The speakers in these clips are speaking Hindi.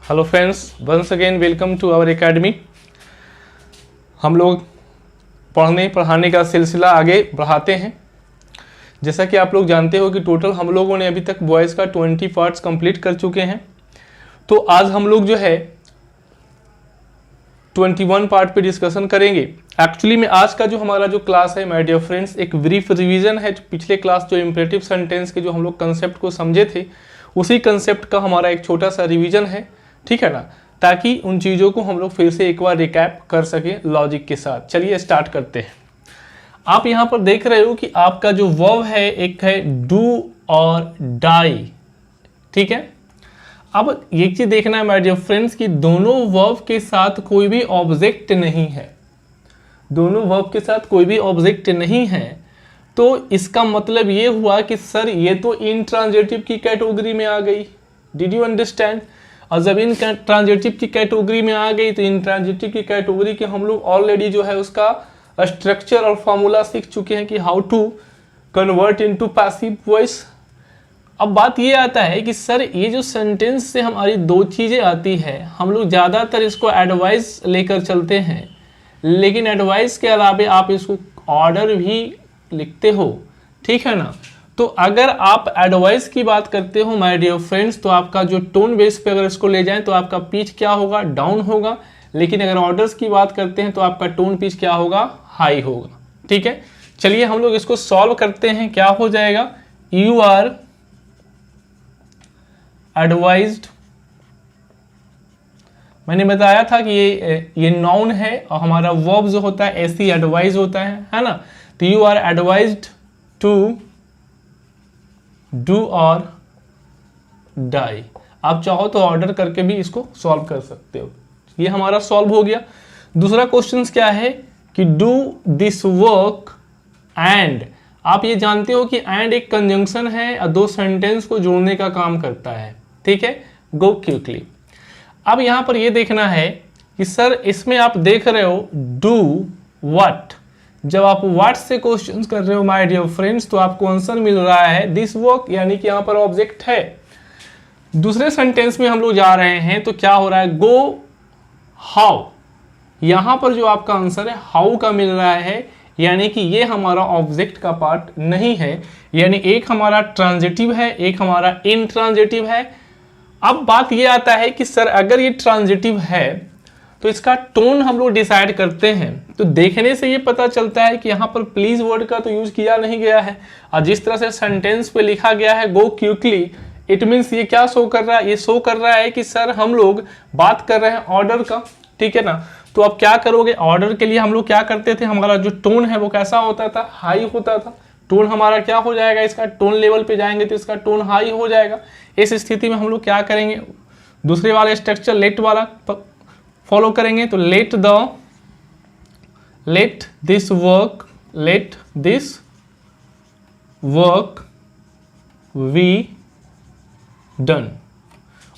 Hello friends, once again welcome to our academy. हम लोग पढ़ाने का सिलसिला आगे बढ़ाते हैं। जैसा कि आप लोग जानते हो कि टोटल हम लोगों ने अभी तक बॉयज़ का 20 पार्ट्स कंप्लीट कर चुके हैं। तो आज हम लोग जो है 21 पार्ट पे डिस्कशन करेंगे। एक्चुअली में आज का जो हमारा जो क्लास है माय डियर फ्रेंड्स, एक ब्रीफ रिवीजन है। पिछले क्लास जो इम्परेटिव सेंटेंस के जो हम लोग कंसेप्ट को समझे थे, उसी कंसेप्ट का हमारा एक छोटा सा रिवीजन है, ठीक है ना, ताकि उन चीज़ों को हम लोग फिर से एक बार रिकैप कर सकें लॉजिक के साथ। चलिए स्टार्ट करते हैं। आप यहाँ पर देख रहे हो कि आपका जो वर्ब है, एक है डू और डाई, ठीक है। अब एक चीज देखना है माय डियर फ्रेंड्स कि दोनों वर्ब के साथ कोई भी ऑब्जेक्ट नहीं है, दोनों वर्ब के साथ कोई भी ऑब्जेक्ट नहीं है। तो इसका मतलब ये हुआ कि सर ये तो इंट्रांजिटिव की कैटेगरी में आ गई। Did you understand? और जब इन ट्रांजिटिव की कैटेगरी में आ गई तो इंट्रांजिटिव की कैटेगरी के हम लोग ऑलरेडी जो है उसका स्ट्रक्चर और फॉर्मूला सीख चुके हैं कि how to convert into passive voice. अब बात ये आता है कि सर ये जो सेंटेंस से हमारी दो चीज़ें आती है, हम लोग ज़्यादातर इसको एडवाइस लेकर चलते हैं, लेकिन एडवाइस के अलावा आप इसको ऑर्डर भी लिखते हो, ठीक है ना। तो अगर आप एडवाइस की बात करते हो माय डियर फ्रेंड्स, तो आपका जो टोन बेस पे अगर इसको ले जाएं तो आपका पिच क्या होगा? डाउन होगा। लेकिन अगर ऑर्डर्स की बात करते हैं तो आपका टोन पिच क्या होगा? हाई होगा, ठीक है। चलिए हम लोग इसको सॉल्व करते हैं। क्या हो जाएगा? यू आर एडवाइज्ड, मैंने बताया था कि ये नाउन है और हमारा वर्ब जो होता है ऐसी एडवाइज होता है ना। तो you are advised to do or die. आप चाहो तो ऑर्डर करके भी इसको सॉल्व कर सकते हो। ये हमारा सॉल्व हो गया। दूसरा क्वेश्चन क्या है कि डू दिस वर्क एंड। आप ये जानते हो कि एंड एक कंजंक्शन है और दो सेंटेंस को जोड़ने का काम करता है, ठीक है। Go quickly. अब यहां पर ये देखना है कि सर इसमें आप देख रहे हो डू व्हाट। जब आप व्हाट से क्वेश्चन कर रहे हो माय डियर फ्रेंड्स, तो आपको आंसर मिल रहा है दिस वर्क, यानी कि यहां पर ऑब्जेक्ट है। दूसरे सेंटेंस में हम लोग जा रहे हैं तो क्या हो रहा है? Go how. यहां पर जो आपका आंसर है हाउ का मिल रहा है, यानी कि ये हमारा ऑब्जेक्ट का पार्ट नहीं है। यानी एक हमारा ट्रांजिटिव है, एक हमारा इनट्रांजिटिव है। अब बात ये आता है कि सर अगर ये ट्रांजिटिव है तो इसका टोन हम लोग डिसाइड करते हैं। तो देखने से ये पता चलता है कि यहाँ पर प्लीज वर्ड का तो यूज किया नहीं गया है, और जिस तरह से सेंटेंस पे लिखा गया है गो क्विकली, इट मीन्स ये क्या शो कर रहा है? ये शो कर रहा है कि सर हम लोग बात कर रहे हैं ऑर्डर का, ठीक है ना। तो अब क्या करोगे? ऑर्डर के लिए हम लोग क्या करते थे, हमारा जो टोन है वो कैसा होता था? हाई होता था। टोन हमारा क्या हो जाएगा? इसका टोन लेवल पे जाएंगे तो इसका टोन हाई हो जाएगा। इस स्थिति में हम लोग क्या करेंगे? दूसरे वाले स्ट्रक्चर लेट वाला फॉलो करेंगे। तो let this work we done.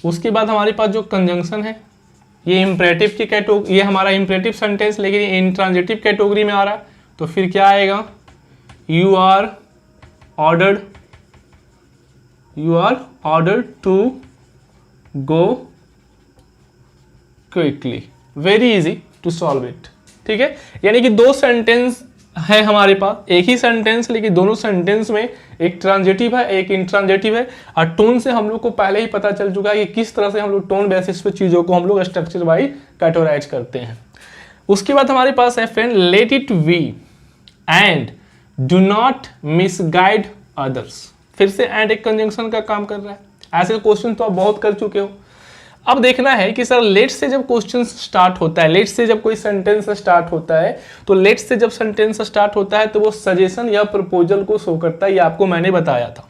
उसके बाद हमारे पास जो कंजंक्शन है, ये इम्परेटिव की कैटेगरी, ये हमारा इम्परेटिव सेंटेंस लेकिन ये इंट्रांजिटिव कैटेगरी में आ रहा है। तो फिर क्या आएगा? You are ordered to go quickly. Very easy to solve it, ठीक है। यानी कि दो सेंटेंस है हमारे पास, एक ही सेंटेंस, लेकिन दोनों सेंटेंस में एक ट्रांजिटिव है एक इंट्रांजिटिव है। और टोन से हम लोग को पहले ही पता चल चुका है कि किस तरह से हम लोग टोन बेसिस पे चीजों को हम लोग स्ट्रक्चर वाइज कैटेगराइज करते हैं। उसके बाद हमारे पास है friend let it be and do not misguide others. फिर से एंड एक कंजंक्शन का काम कर रहा है। ऐसे क्वेश्चन तो आप बहुत कर चुके हो। अब देखना है कि सर लेट से जब क्वेश्चन स्टार्ट होता है, लेट से जब कोई सेंटेंस स्टार्ट होता है, तो लेट से जब सेंटेंस स्टार्ट होता है तो वो सजेशन या प्रपोजल को शो करता है। ये आपको मैंने बताया था।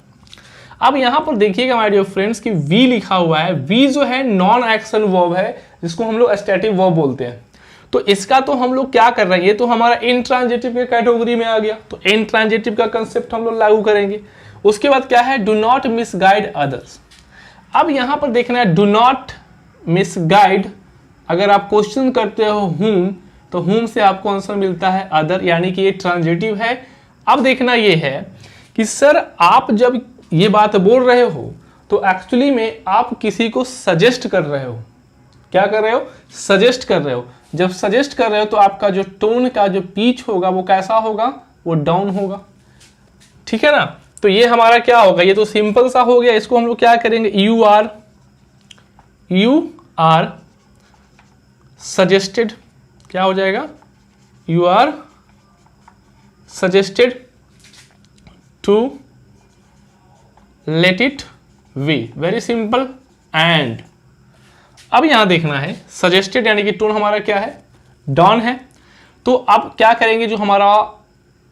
अब यहां पर देखिएगा माय डियर फ्रेंड्स कि वी लिखा हुआ है। वी जो है नॉन एक्शन वर्ब है, जिसको हम लोग स्टैटिक वर्ब बोलते हैं। तो इसका तो हम लोग क्या कर रहे हैं? ये तो हमारा इंट्रांजिटिव के कैटेगरी में आ गया। तो इंट्रांजिटिव का कंसेप्ट हम लोग लागू करेंगे। उसके बाद क्या है? Do not misguide others. अब यहां पर देखना है डू नॉट मिसगाइड। अगर आप क्वेश्चन करते हो हुम, तो हुम से आपको आंसर मिलता है अदर, यानी कि ये ट्रांजिटिव है। अब देखना ये है कि सर आप जब ये बात बोल रहे हो तो एक्चुअली में आप किसी को सजेस्ट कर रहे हो, क्या कर रहे हो, सजेस्ट कर रहे हो। जब सजेस्ट कर रहे हो तो आपका जो टोन का जो पिच होगा वो कैसा होगा, वो डाउन होगा, ठीक है ना। तो ये हमारा क्या होगा, ये तो सिंपल सा हो गया। इसको हम लोग क्या करेंगे, यू आर सजेस्टेड, क्या हो जाएगा, you are suggested to let it we, very simple. And अब यहां देखना है सजेस्टेड यानी कि टोन हमारा क्या है, डाउन है। तो अब क्या करेंगे, जो हमारा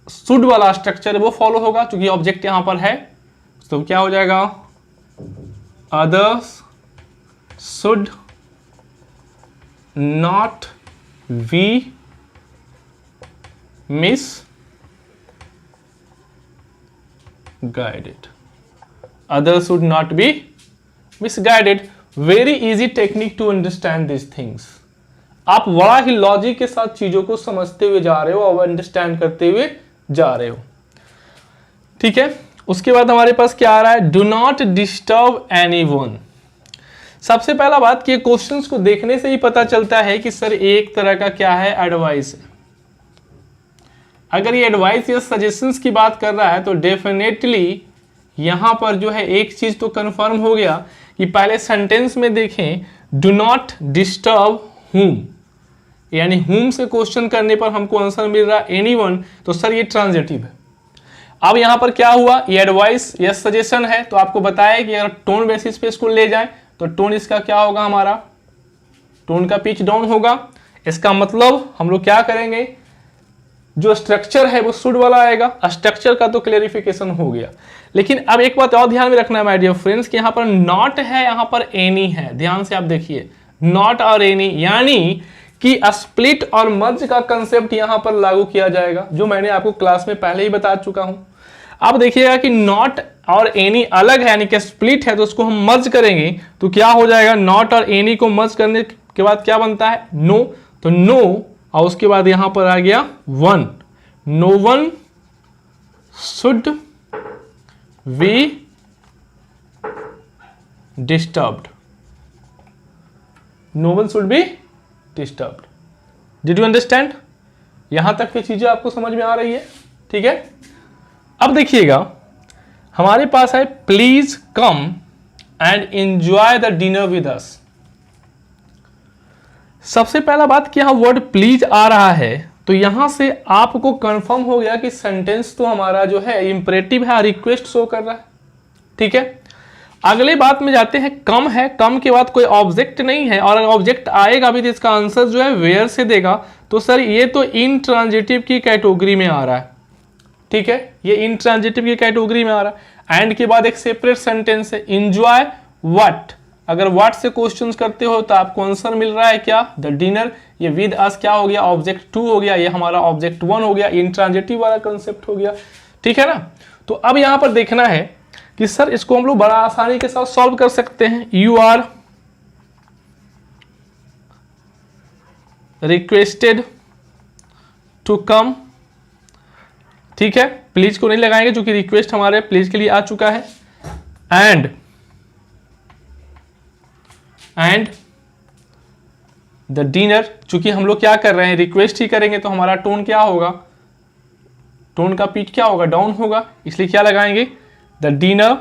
शुड वाला स्ट्रक्चर है वो फॉलो होगा, क्योंकि ऑब्जेक्ट यहां पर है। तो क्या हो जाएगा, others should not be miss guided, others should not be misguided। very easy technique to understand these things। आप बड़ा ही लॉजिक के साथ चीजों को समझते हुए जा रहे हो और अंडरस्टैंड करते हुए जा रहे हो, ठीक है। उसके बाद हमारे पास क्या आ रहा है, डू नॉट डिस्टर्ब एनीवन। सबसे पहला बात कि क्वेश्चंस को देखने से ही पता चलता है कि सर एक तरह का क्या है, एडवाइस है। अगर ये एडवाइस या सजेशंस की बात कर रहा है तो डेफिनेटली यहां पर जो है एक चीज तो कंफर्म हो गया कि पहले सेंटेंस में देखें, डू नॉट डिस्टर्ब हुम, यानी हुम से क्वेश्चन करने पर हमको आंसर मिल रहा है एनीवन, तो सर ये ट्रांजिटिव है। अब यहां पर क्या हुआ, ये एडवाइस या सजेशन है, तो आपको बताया कि अगर टोन बेसिस पे इसको ले जाए तो टोन इसका क्या होगा, हमारा टोन का पिच डाउन होगा। इसका मतलब हम लोग क्या करेंगे, जो स्ट्रक्चर है वो शुड वाला आएगा। स्ट्रक्चर का तो क्लेरिफिकेशन हो गया, लेकिन अब एक बात और ध्यान में रखना है माय डियर फ्रेंड्स कि यहाँ पर नॉट है, यहाँ पर एनी है। ध्यान से आप देखिए, नॉट और एनी, यानी कि स्प्लिट और मर्ज का कंसेप्ट यहाँ पर लागू किया जाएगा, जो मैंने आपको क्लास में पहले ही बता चुका हूं। अब देखिएगा कि नॉट और एनी अलग है, यानी कि स्प्लिट है, तो उसको हम मर्ज करेंगे तो क्या हो जाएगा, नॉट और एनी को मर्ज करने के बाद क्या बनता है, नो। तो नो, और उसके बाद यहां पर आ गया one, no one should be disturbed, no one should be disturbed. Did you understand? यहां तक की चीजें आपको समझ में आ रही है, ठीक है। अब देखिएगा हमारे पास है, please come and enjoy the dinner with us. सबसे पहला बात कि यहां वर्ड प्लीज आ रहा है, तो यहां से आपको कंफर्म हो गया कि सेंटेंस तो हमारा जो है इंपरेटिव है, रिक्वेस्ट शो कर रहा है, ठीक है। अगले बात में जाते हैं, कम है, कम के बाद कोई ऑब्जेक्ट नहीं है, और ऑब्जेक्ट आएगा भी तो इसका आंसर जो है वेयर से देगा। तो सर ये तो इनट्रांजिटिव की कैटेगरी में आ रहा है, ठीक है, ये इनट्रांजिटिव की कैटेगरी में आ रहा है। एंड के बाद एक सेपरेट सेंटेंस है, एंजॉय व्हाट। अगर व्हाट से क्वेश्चंस करते हो तो आपको आंसर मिल रहा है क्या, द डिनर। ये विद अस क्या हो गया, ऑब्जेक्ट 2 हो गया, ये हमारा ऑब्जेक्ट 1 हो गया, इनट्रांजिटिव वाला कंसेप्ट हो गया, ठीक है ना। तो अब यहां पर देखना है कि सर इसको हम लोग बड़ा आसानी के साथ सॉल्व कर सकते हैं। You are requested to come, ठीक है, प्लीज को नहीं लगाएंगे क्योंकि रिक्वेस्ट हमारे प्लीज के लिए आ चुका है। एंड द डिनर, चूंकि हम लोग क्या कर रहे हैं, रिक्वेस्ट ही करेंगे, तो हमारा टोन क्या होगा, टोन का पिच क्या होगा, डाउन होगा, इसलिए क्या लगाएंगे, the dinner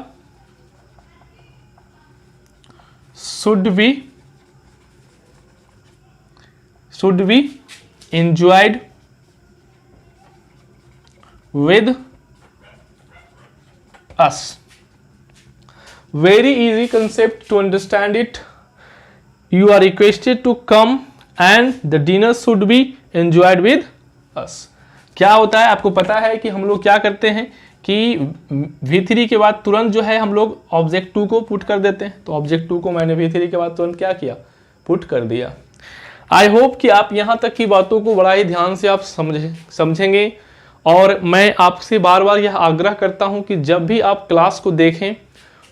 should be enjoyed with us। very easy concept to understand it। you are requested to come and the dinner should be enjoyed with us। क्या होता है आपको पता है कि हम लोग क्या करते हैं कि V3 के बाद तुरंत जो है हम लोग ऑब्जेक्ट 2 को पुट कर देते हैं। तो ऑब्जेक्ट 2 को मैंने V3 के बाद तुरंत क्या किया, पुट कर दिया। आई होप कि आप यहाँ तक की बातों को बड़ा ही ध्यान से आप समझेंगे। और मैं आपसे बार बार यह आग्रह करता हूँ कि जब भी आप क्लास को देखें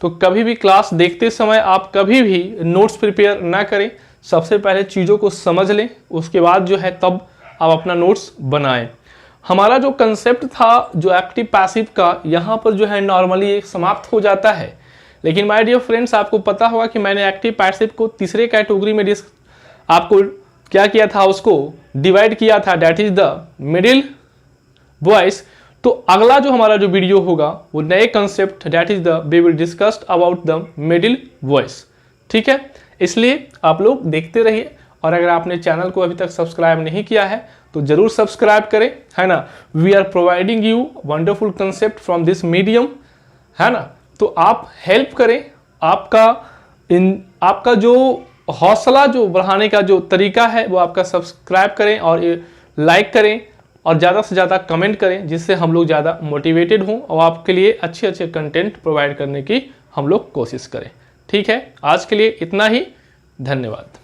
तो कभी भी क्लास देखते समय आप कभी भी नोट्स प्रिपेयर ना करें। सबसे पहले चीज़ों को समझ लें, उसके बाद जो है तब आप अपना नोट्स बनाएं। हमारा जो कंसेप्ट था जो एक्टिव पैसिव का, यहाँ पर जो है नॉर्मली एक समाप्त हो जाता है। लेकिन माय डियर फ्रेंड्स, आपको पता होगा कि मैंने एक्टिव पैसिव को तीसरे कैटेगरी में आपको क्या किया था, उसको डिवाइड किया था, that is the middle voice. तो अगला जो हमारा जो वीडियो होगा वो नए concept, that is the we will discussed about the middle voice. ठीक है, इसलिए आप लोग देखते रहिए, और अगर आपने चैनल को अभी तक सब्सक्राइब नहीं किया है तो जरूर सब्सक्राइब करें, है ना। We are providing you wonderful concept from this medium, है ना। तो आप हेल्प करें, आपका जो हौसला जो बढ़ाने का जो तरीका है वो आपका सब्सक्राइब करें और लाइक करें और ज़्यादा से ज़्यादा कमेंट करें, जिससे हम लोग ज़्यादा मोटिवेटेड हों और आपके लिए अच्छे अच्छे कंटेंट प्रोवाइड करने की हम लोग कोशिश करें। ठीक है, आज के लिए इतना ही, धन्यवाद।